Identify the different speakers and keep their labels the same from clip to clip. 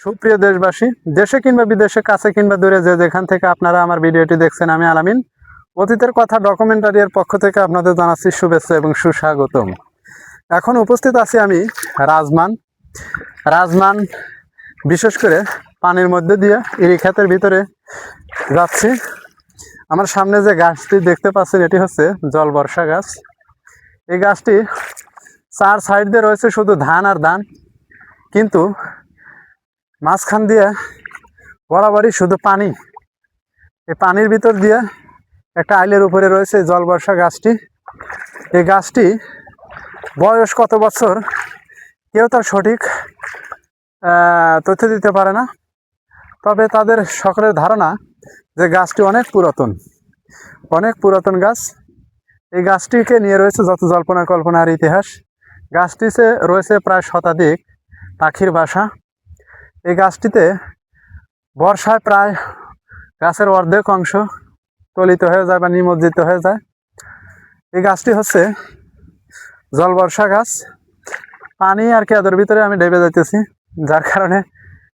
Speaker 1: সুপ্রিয় দেশবাসী, দেশে কিংবা বিদেশে, কাছে কিংবা দূরে, যে যেখান থেকে আপনারা আমার ভিডিওটি দেখছেন, আমি আলামিন অতীতের কথা ডকুমেন্টারি এর পক্ষ থেকে আপনাদের জানাচ্ছি শুভেচ্ছা এবং সুস্বাগতম। এখন উপস্থিত আছি আমি রাজমান বিশেষ করে পানির মধ্যে দিয়ে ইরি ক্ষেতের ভিতরে যাচ্ছি। আমার সামনে যে গাছটি দেখতে পাচ্ছেন, এটি হচ্ছে জল বর্ষা গাছ। এই গাছটি চার সাইড দিয়ে রয়েছে শুধু ধান আর ধান, কিন্তু মাঝখান দিয়ে বরাবরই শুধু পানি। এই পানির ভিতর দিয়ে একটা আইলের উপরে রয়েছে জল বর্ষা গাছটি। এই গাছটি বয়স কত বছর কেউ তার সঠিক তথ্য দিতে পারে না, তবে তাদের সকলের ধারণা যে গাছটি অনেক পুরাতন গাছ। এই গাছটিকে নিয়ে রয়েছে যত জল্পনা কল্পনার ইতিহাস। গাছটিতে রয়েছে প্রায় শতাধিক পাখির বাসা। এই গাছটিতে বর্ষায় প্রায় গাছের অর্ধেক অংশ গলিত হয়ে যায় বা নিমজ্জিত হয়ে যায়। এই গাছটি হচ্ছে জল বর্ষা গাছ। পানি আর কেঁদোর ভিতরে আমি ডেবে যাইতেছি, যার কারণে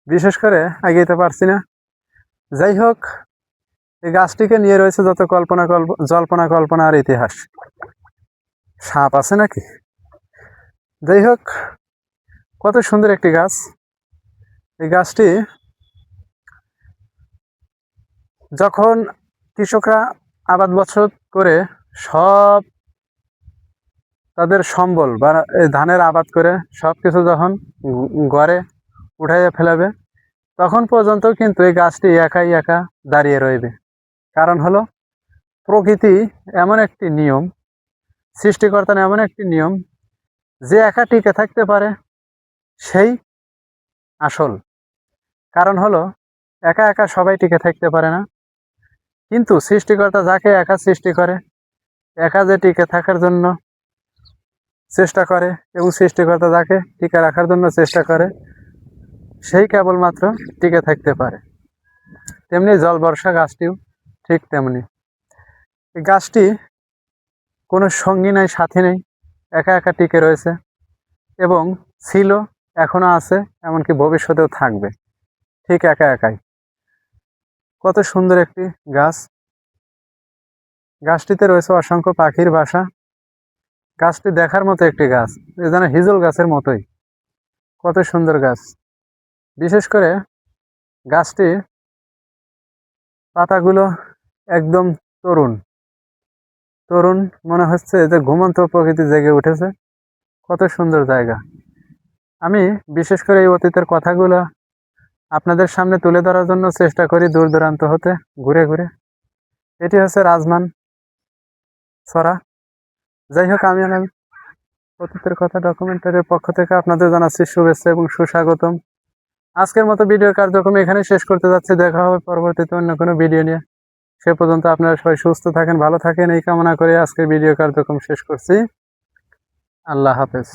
Speaker 1: বিশেষ করে এগিয়ে পারছি না। যাই হোক, এই গাছটিকে নিয়ে রয়েছে যত জল্পনা কল্পনা আর ইতিহাস। সাপ আছে নাকি? যাই হোক, কত সুন্দর একটি গাছ। এই গাছটি যখন কৃষকরা আবাদ বছর করে সব তাদের সম্বল বা ধানের আবাদ করে সব কিছু যখন ঘরে উঠাইয়া ফেলাবে, তখন পর্যন্ত কিন্তু এই গাছটি একাই একা দাঁড়িয়ে রইবে। কারণ হলো, প্রকৃতি এমন একটি নিয়ম, সৃষ্টিকর্তার এমন একটি নিয়ম, যে একা টিকে থাকতে পারে সেই আসল। কারণ হলো, একা একা সবাই টিকে থাকতে পারে না, কিন্তু সৃষ্টিকর্তা যাকে একা সৃষ্টি করে, একা যে টিকে থাকার জন্য চেষ্টা করে এবং সৃষ্টিকর্তা যাকে টিকে রাখার জন্য চেষ্টা করে, সেই কেবলমাত্র টিকে থাকতে পারে। তেমনি জল বর্ষা গাছটিও ঠিক তেমনি। এই গাছটি কোনো সঙ্গী নাই, সাথী নেই, একা একা টিকে রয়েছে এবং ছিল, এখনো আছে, এমনকি ভবিষ্যতেও থাকবে ঠিক একা একাই। কত সুন্দর একটি গাছ। গাছটিতে রয়েছে অসংখ্য পাখির বাসা। গাছটি দেখার মতো একটি গাছ, যেন হিজল গাছের মতোই। কত সুন্দর গাছ। বিশেষ করে গাছটি পাতাগুলো একদম তরুণ মনে হচ্ছে যে ঘুমন্ত প্রকৃতি জেগে উঠেছে। কত সুন্দর জায়গা। আমি বিশেষ করে এই অতীতের কথাগুলো আপনাদের সামনে তুলে ধরার জন্য চেষ্টা করি দূর দূরান্ত হতে ঘুরে ঘুরে। এটি হচ্ছে রাজমান সরা। যাই হোক, আমি অতীতের কথা ডকুমেন্টারির পক্ষ থেকে আপনাদের জানাচ্ছি শুভেচ্ছা এবং সুস্বাগতম। আজকের মতো ভিডিওর কার্যক্রম এখানে শেষ করতে যাচ্ছি। দেখা হবে পরবর্তীতে অন্য কোনো ভিডিও নিয়ে। সে পর্যন্ত আপনারা সবাই সুস্থ থাকেন, ভালো থাকেন, এই কামনা করে আজকের ভিডিও কার্যক্রম শেষ করছি। আল্লাহ হাফেজ।